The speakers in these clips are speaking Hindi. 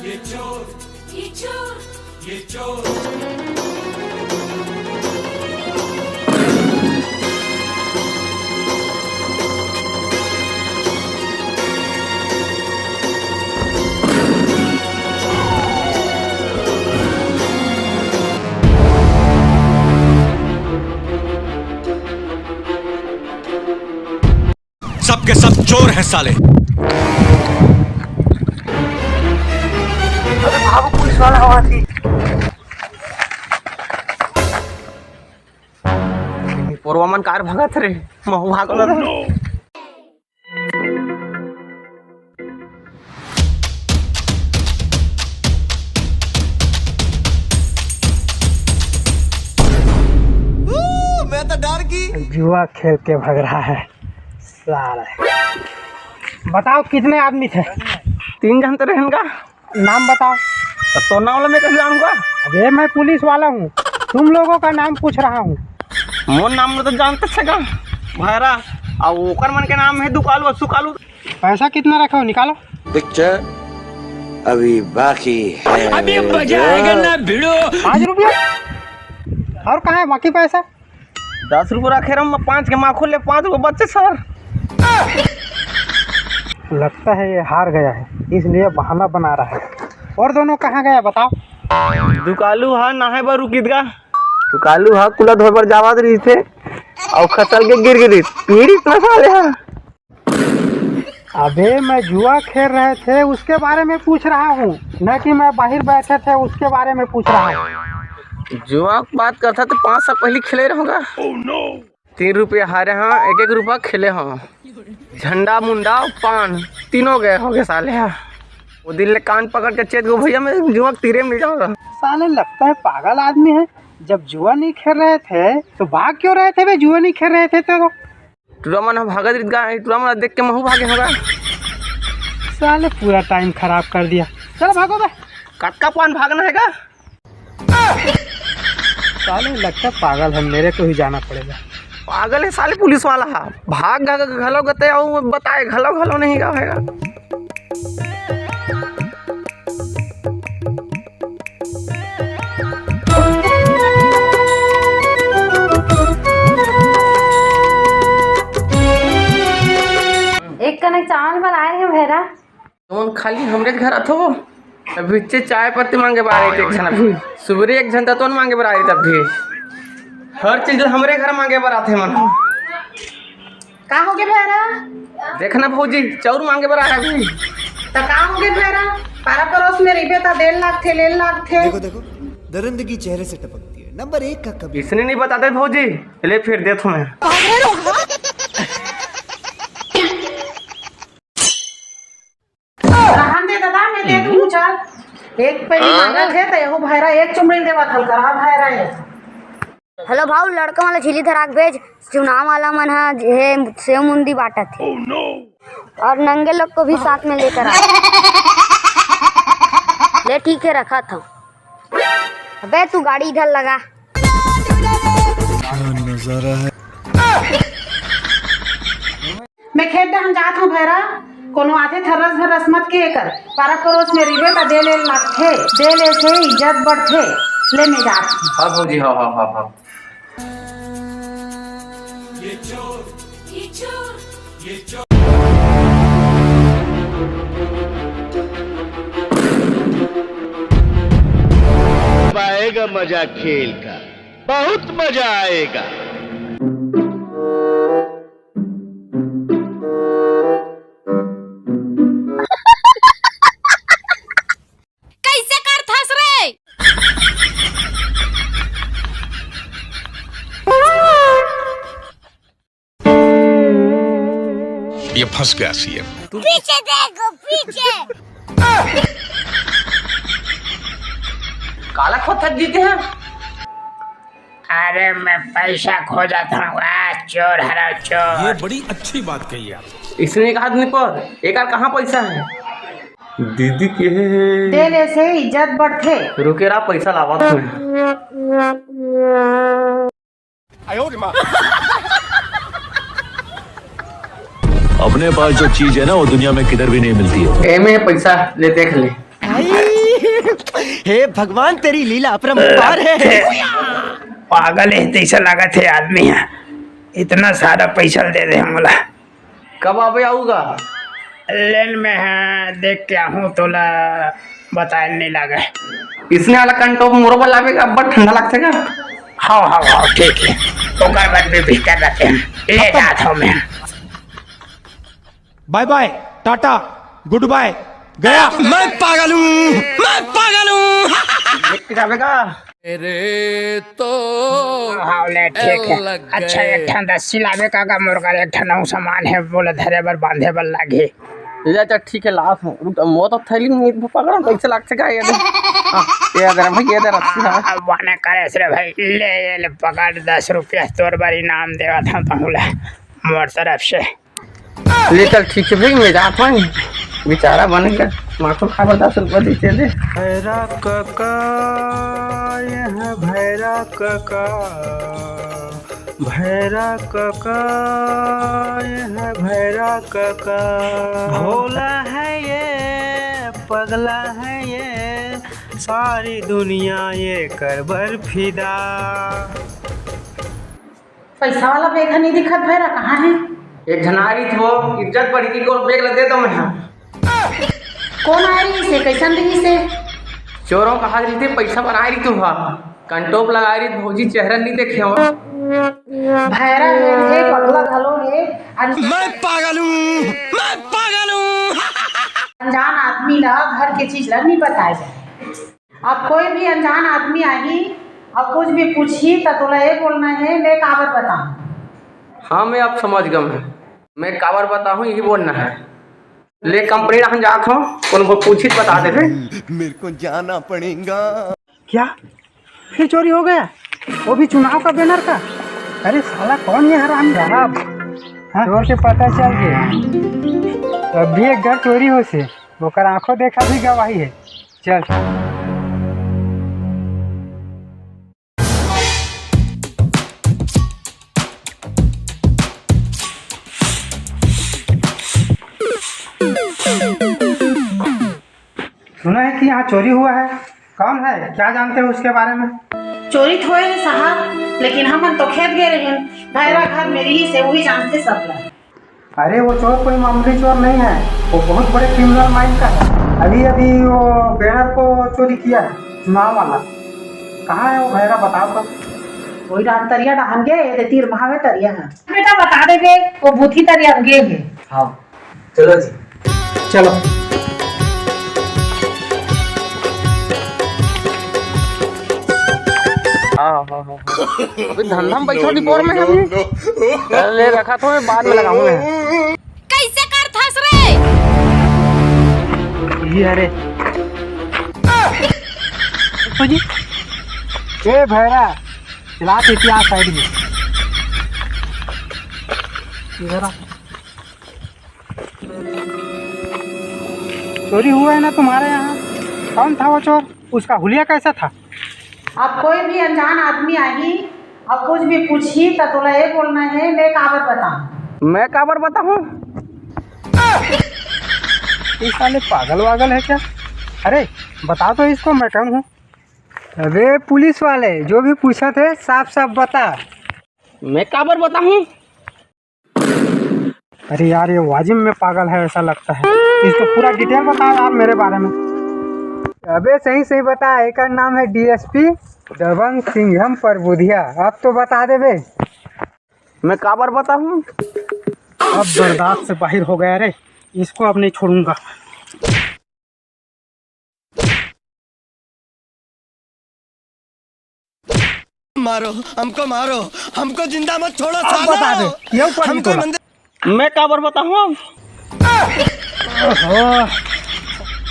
ये चोर ये चोर ये चोर। सब के सब चोर हैं साले। अरे भागो, पुलिस वाला हवा थी। पूर्वमन कार भगत रे महू भागल रहे। मैं तो डर गई। जुआ खेल के भग रहा है साला। बताओ कितने आदमी थे? 3 जन तो रहेंगे। नाम बताओ। तो नाम में कैसे जानूंगा? अबे मैं पुलिस वाला हूँ, तुम लोगों का नाम पूछ रहा हूँ। मोर नाम में तो जानते छेगा भैरा, और ओकर मन के नाम है दुकालू और सुकालू। पैसा कितना रखे हो निकालो। पिक्चर अभी बाकी है। अभी मजा आएगा ना भिड़ो। 5 रुपया और कहाँ है बाकी पैसा? 10 रुपये रखे रहा, 5 के माखो ले 5 रुपये बच्चे सर। लगता है ये हार गया है, इसलिए बहाना बना रहा है। और दोनों कहाँ गया बताओ? दुकालू हा नहाए बर रुकिदगा, दुकालू हा कुला धोए पर जावत रही थे और खसल के गिर गिरी पीड़ी इतना साले हा। अबे मैं जुआ खेल रहे थे उसके बारे में पूछ रहा हूँ, न कि मैं बाहर बैठे थे उसके बारे में पूछ रहा हूँ। जुआ बात करता तो 5 साल पहले खेले रहूँगा। 3 रुपये हारे हाँ, 1-1 रुपया खेले हाँ। झंडा मुंडा पान तीनों गए होंगे साले हाँ। वो दिल ने कान पकड़ के चेत गो भैया मैं जुआ तीरे मिल जाऊंगा। साले लगता है पागल आदमी है। जब जुआ नहीं खेल रहे थे तो भाग क्यों रहे थे? वे जुआ नहीं खेल रहे थे तो टूरामन भागत टूरामन देख के महू भागे होगा। साले पूरा टाइम खराब कर दिया। चलो भागो बे। कटका पान भागना है का? साले लगता है पागल है, मेरे को ही जाना पड़ेगा। पागल है साले पुलिस वाला हा। भाग गा घलो गते और बताए घलो घलो नहीं गा होगा। एक कनक चावल बनाए हैं भैरा। तुम खाली हमरे घर अथो अभी चाय पत्ती मांगे बारे एक जन, अभी सुबह एक जन तो मांगे बर आई तब भी हर चीज हमरे घर मांगे बर आते मन। का हो गए भैरा? देखना भौजी चाउर मांगे बर आया अभी। तो का हो गए भैरा? पारा पड़ोस में रिबे तो 1.5 लाख थे, 1.5 लाख थे। देखो देखो दरिंदगी चेहरे से टपकती है। नंबर 1 का कभी इसने नहीं बताते भौजी, ले फिर दे तुम्हें। रहन दे दादा, मैं दे दूँ चल। एक पैनी मांगल थे तो एगो भैरा एक चुमड़ी देवा थल करा भैरा है। हेलो भाऊ, लड़का वाला झिली धराक भेज। चुनाव वाला मन है सेव मुंदी बांटा थे। और नंगे लोग को भी साथ में लेकर आ। ले ठीक है, रखा था। अबे तू गाड़ी इधर लगा। नजारा है। मैं खेत हम जात हूँ भैरा, कोनो आते थरस भरस मत के कर। पारा पड़ोस में रिबे तो 1.5 लाख थे, 1.5 से इज्जत बढ़ थे। ले मैं जात हूँ। हाँ भौजी हाँ हाँ हाँ हाँ। ये चोर ये चोर ये चोर। आएगा मजा खेल का, बहुत मजा आएगा। कैसे कर थस रे? ये फंस गया सीएम। पीछे देखो पीछे। काला खोथा जीते हैं। अरे मैं पैसा खो जाता हूँ, चोर हरा चोर। ये बड़ी अच्छी बात कही आप। इसने एक आदमी पर एक आर कहाँ पैसा है? दीदी के 1.5 से इज्जत बढ़ थे। रुके रहा पैसा लावा तुम्हें। अपने पास जो चीज है ना वो दुनिया में किधर भी नहीं मिलती है। ए में पैसा ले देख ले। हे भगवान तेरी लीला अपरंपार है। पागल है तैसा लगा थे आदमी है, इतना सारा पैसा दे दे हमला। कब आवे आऊगा? लेन में है, देख क्या हूँ तोला बताए नहीं लगा। इसने वाला कंटो मोरबा लावेगा, अब ठंडा लगता है। हाँ ठीक है, ओकर बाद भी भीतर रहते हैं, ले जाता हूँ मैं। Bye bye, tata, good bye, गया। मैं पागल हूँ। जावेगा हाँ ले ठीक है। अच्छा एक ठन रस्सी लावे का मोरकर एक ठन सामान है, बोले धरे बर बांधे बर लागे। अच्छा ठीक है, लाभ है। वो तो थैली में पकड़ा कैसे लगते का ये दे भाई, ये दे रस्सी। वाने करे से भाई, ले पकड़ 10 रुपया तोर बार इनाम देवा था तहुला मोर तरफ से। ले चल ठीक है भाई, मैं जाता हूँ, बेचारा बनेगा माखो खाबर 10 रुपया देते दे। भैरा काका यह भैरा काका, भैरा काका यह भैरा काका, भोला है ये पगला है ये, सारी दुनिया ये कर बर फिदा। पैसा वाला बेग नहीं दिखत भैरा, कहाँ है? एक झनारी थो, इज्जत बढ़ी की को बेग दे दो मैं। कौन आ रही से, कैसन रही से? चोरों कहा रही थी पैसा बना रही तू, कंटोप लगा रही भौजी, चेहरा नहीं देखे हो। भैरा है पगला घलो है। मैं पागल हूँ। अनजान आदमी ला घर के चीज ला नहीं बताए जाए। अब कोई भी अनजान आदमी आई और कुछ भी पूछी तो तोला ये बोलना है मैं काबर बताऊं। हाँ मैं अब समझ गया, मैं काबर बताऊँ यही बोलना है। ले कंपनी हम जात हूँ, उनको पूछी बता दे। मेरे को जाना पड़ेगा। क्या फिर चोरी हो गया, वो भी चुनाव का बैनर का? अरे साला कौन ये हराम साहब, चोर के पता चल गया। अभी एक घर चोरी हो से, वो कर आंखों देखा भी गवाही है। चल सुना है कि यहाँ चोरी हुआ है, कौन है, क्या जानते हो उसके बारे में? चोरी तो है साहब, लेकिन हम तो खेत गए रहे, भैरा घर मेरी ही से, वही जानते सब लोग। अरे वो चोर कोई मामूली चोर नहीं है, वो बहुत बड़े क्रिमिनल माइंड का है। अभी वो बैनर को चोरी किया है, चुनाव वाला। कहाँ है वो भैरा, बताओ तो। वही रात तरिया डाहन गए, तीर महावे तरिया है। बेटा बता देगे, वो बूथी तरिया गे है। हाँ चलो जी, चलो धंधा में बैठो डिपोर में अभी ले रखा तो मैं बाद में लगाऊंगा। कैसे कर थस रे? ये अरे जी ए भैरा चला इतिहास साइड में इधर आ। चोरी हुआ है ना तुम्हारे यहाँ, कौन था वो चोर, उसका हुलिया कैसा था? अब कोई भी अनजान आदमी आई और कुछ भी पूछी तो तोला ये बोलना है मैं काबर बताऊं। मैं काबर बताऊं? इस साले पागल वागल है क्या? अरे बता तो इसको, मैं कम हूँ। अबे पुलिस वाले जो भी पूछा थे साफ साफ बता। मैं काबर बताऊं? अरे यार ये वाजिम में पागल है ऐसा लगता है, इसको पूरा डिटेल बताओ यार मेरे बारे में। अबे सही सही बता, एक नाम है डीएसपी दबंग सिंघम प्रबुधिया, अब तो बता दे बे। मैं काबर बताऊं? अब बर्दाश्त से बाहर हो गया रे, इसको अब नहीं छोड़ूंगा। मारो हमको जिंदा मत छोड़ो। अब बता दे, क्यों पड़ी तोला? मैं काबर बताऊं?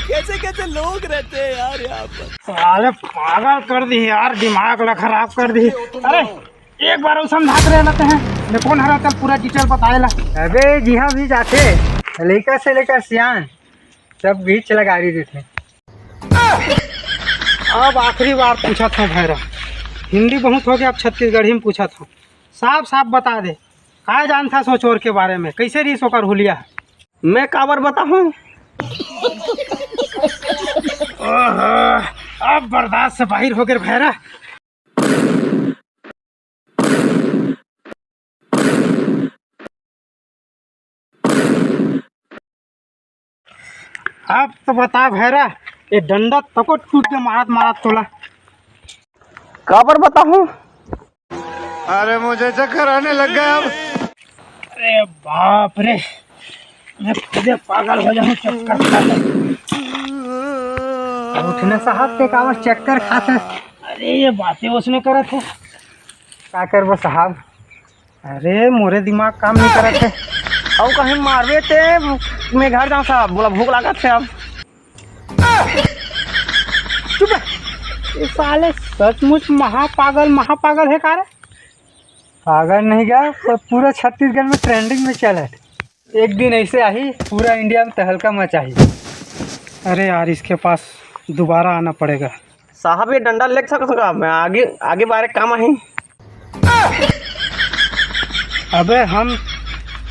कैसे लोग रहते हैं यार यहाँ पर। साले पागल कर दी यार, दिमाग ला खराब कर दी। अरे एक बार समझा कर लेते हैं, मैं कौन हरा तब पूरा डिटेल बताएला। अबे जहाँ भी जाते लड़का से लेकर सियान सब बीच लगा रही थे। अब आखिरी बार पूछा था भैरा, हिंदी बहुत हो गया, अब छत्तीसगढ़ी में पूछा था। साफ साफ बता दे, क्या जानता सो चोर के बारे में, कैसे रीस होकर हुलिया? मैं काबर बताऊं? अब बर्दाश्त से बाहर हो गए भैरा। अब तो बता भैरा, ये डंडा तको टूट के मारत मारत तोला। काबर बताऊं? अरे मुझे चक्कर आने लग गया अब। अरे बाप रे, मैं खुदे पागल हो जाऊं चक्कर खाते। उठने से हाथ पे कावर चक्कर खाते। अरे ये बातें उसने करा थे क्या कर वो साहब। अरे मोरे दिमाग काम नहीं करा थे। और कहीं मारवे थे मैं घर जाऊँ साहब, बोला भूख लगा थे अब। चुप है, ये साले सचमुच महापागल है का रे? पागल नहीं गया, पर पूरा छत्तीसगढ़ में ट्रेंडिंग में चला है। एक दिन ऐसे आई पूरा इंडिया में तहलका मचाई। अरे यार इसके पास दोबारा आना पड़ेगा। साहब ये डंडा ले सकता, मैं आगे बारे काम आई। अबे हम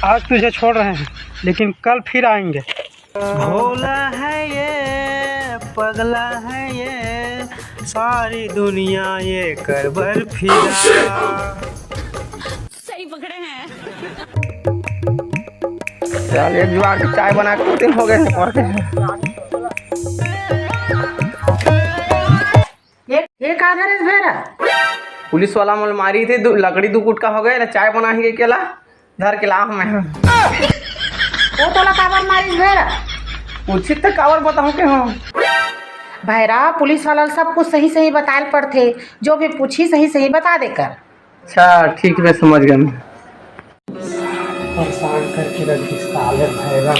आज तुझे छोड़ रहे हैं, लेकिन कल फिर आएंगे। भोला है ये, पगला है ये, सारी दुनिया ये कर बर्फी। सही पकड़े हैं। चल एक जुआ के चाय बना के 2 दिन हो गए ये का है भैरा? पुलिस वाला मोल मारी थी, लकड़ी 2 गुटका हो गए, चाय बना ही केला धर के लाओ मैं। वो तोला काबर मारिस भैरा? पूछी तो काबर बताऊं के हो भैरा, पुलिस वाला सब कुछ सही बताए पड़ते, जो भी पूछी सही बता देकर। अच्छा ठीक है, समझ गया मैं। परेशान करके रखी साले भैरा।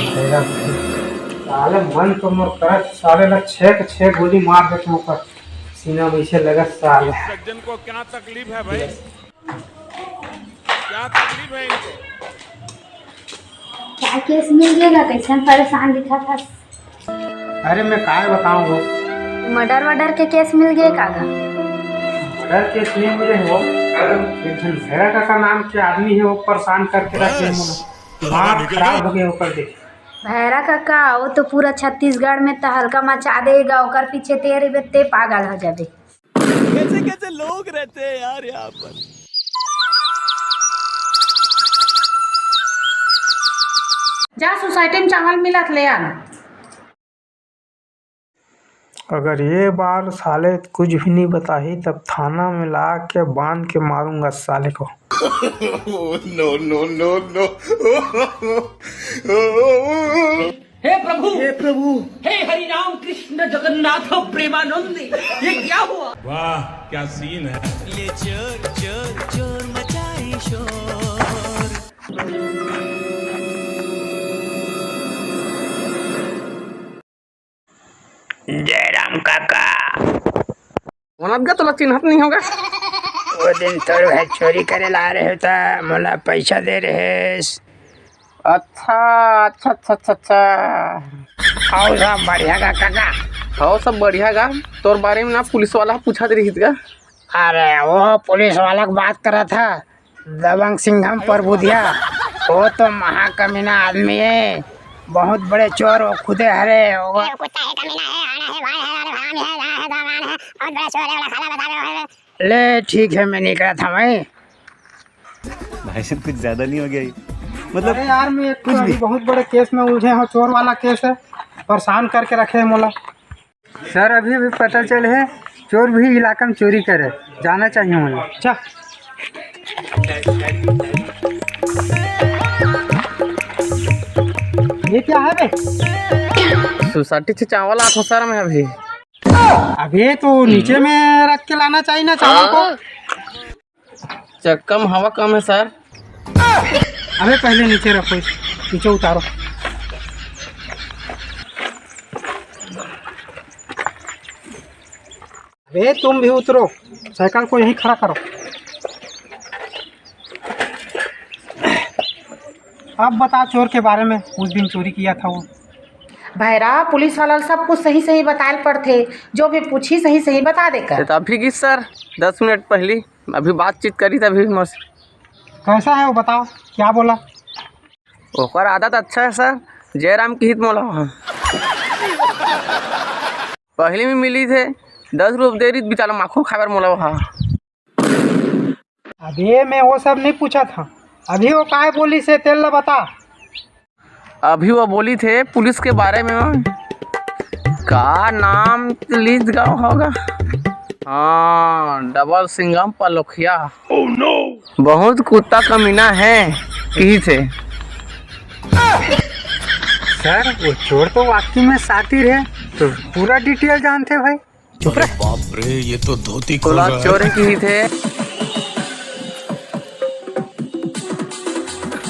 साले मन तो मोर कर साले ला 6 गोली मार देते ऊपर सीना में से लगा साले। सज्जन को क्या तकलीफ है भाई? क्या तकलीफ है इनको? क्या केस मिल गया? कैसे परेशान दिखा था। अरे मैं काय बताऊं वो मर्डर के केस मिल गए काका? मर्डर केस नहीं मिले हो। एक जन भैरा का नाम के आदमी है, वो परेशान करके रखे दिमाग खराब हो गया ऊपर देख। भैरा काका वो तो पूरा छत्तीसगढ़ में तहलका मचा देगा, ओकर पीछे तेरे बेते पागल हो जाबे। कैसे लोग रहते हैं यार यहाँ पर। जा सोसाइटी में चावल मिलत ले आना। अगर ये बार साले कुछ भी नहीं बताही तब थाना में ला के बांध के मारूंगा साले को। No no no no. हे प्रभु, हे हरि राम कृष्ण जगन्नाथ प्रेमानंद, ये क्या हुआ? वाह क्या सीन है। ये चोर चोर चोर मचाई शोर। जयराम काका, वनत तो चिन्हत नहीं होगा। वो दिन तो है चोरी करे ला रहे होता, मोला पैसा दे रहे। अच्छा। और सब बढ़िया का काका? हाँ सब बढ़िया गा। तोर बारे में ना पुलिस वाला पूछा दे रही थी। अरे वो पुलिस वाला की बात कर रहा था, दबंग सिंघम प्रबुधिया। वो तो महाकमीना आदमी है, बहुत बड़े चोर। वो खुदे हरे ले। ठीक है मैं निकला था मैं। भाई साहब कुछ ज्यादा नहीं हो गया ये? मतलब अरे यार मैं कुछ भी बहुत बड़े केस में उलझे हैं, चोर वाला केस है, परेशान करके रखे हैं मोला। सर अभी पता चले है चोर भी इलाका में चोरी करे, जाना चाहिए मुझे। अच्छा ये क्या है बे? सोसाइटी से चावल 8 सर में अभी। अभी तो नीचे में रख के लाना चाहिए ना चावल को। कम हवा कम है सर। अबे पहले नीचे रखो, नीचे उतारो। अबे तुम भी उतरो, साइकिल को यहीं खड़ा करो। अब बता चोर के बारे में, उस दिन चोरी किया था वो। भैरा, पुलिस वाला सब कुछ सही बताए पड़ते, जो भी पूछी सही बता देकर। तो अभी की सर 10 मिनट पहले अभी बातचीत करी तभी मस्त। कैसा है वो बताओ, क्या बोला? ओकर आदत अच्छा है सर, जयराम की हित मोला। पहले में मिली थे 10 रुपये दे रही बेचारा माखो खाबर मोला वहाँ। अभी मैं वो सब नहीं पूछा था, अभी वो काय बोली से तेल ला बता। अभी वो बोली थे पुलिस के बारे में, का नाम प्लीज गाँव होगा, हाँ डबल सिंघम पलोखिया। बहुत कुत्ता कमीना है कहीं से। सर वो चोर तो वाकई में सातिर है, तो पूरा डिटेल जानते हैं भाई। चुप रहे। बाप रे, ये तो धोती बोला चोर की थे।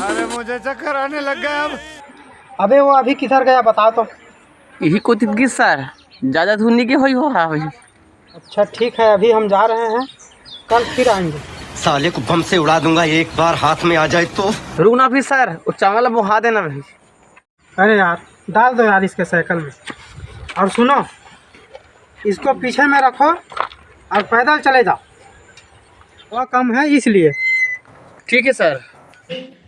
अरे मुझे चक्कर आने लग गया अब। अबे वो अभी किधर गया बताओ तो। यही को तितगी सर ज्यादा धुनी के होई हो रहा भाई। अच्छा ठीक है, अभी हम जा रहे हैं, कल फिर आएंगे। साले को बम से उड़ा दूंगा एक बार हाथ में आ जाए तो। रुकना फिर सर, वो चावल मुहा देना भाई। अरे यार डाल दो यार इसके साइकिल में, और सुनो इसको पीछे में रखो और पैदल चले जाओ, वह कम है इसलिए। ठीक है सर।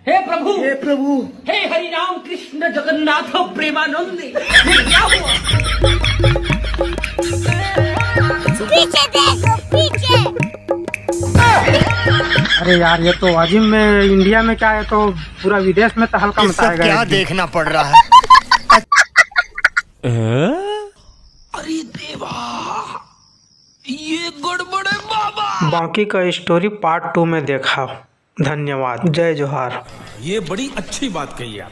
हे प्रभु, हे प्रभु, हे हरि राम कृष्ण जगन्नाथ प्रेमानंद, ये क्या हुआ? पीछे देखो पीछे। अरे यार ये तो अजीम में इंडिया में क्या है, तो पूरा विदेश में तो हल्का मचाएगा। क्या देखना पड़ रहा है। अरे देवा, ये गड़बड़ है बाबा। बाकी का स्टोरी पार्ट 2 में देखा। धन्यवाद, जय जोहार। ये बड़ी अच्छी बात कही आप।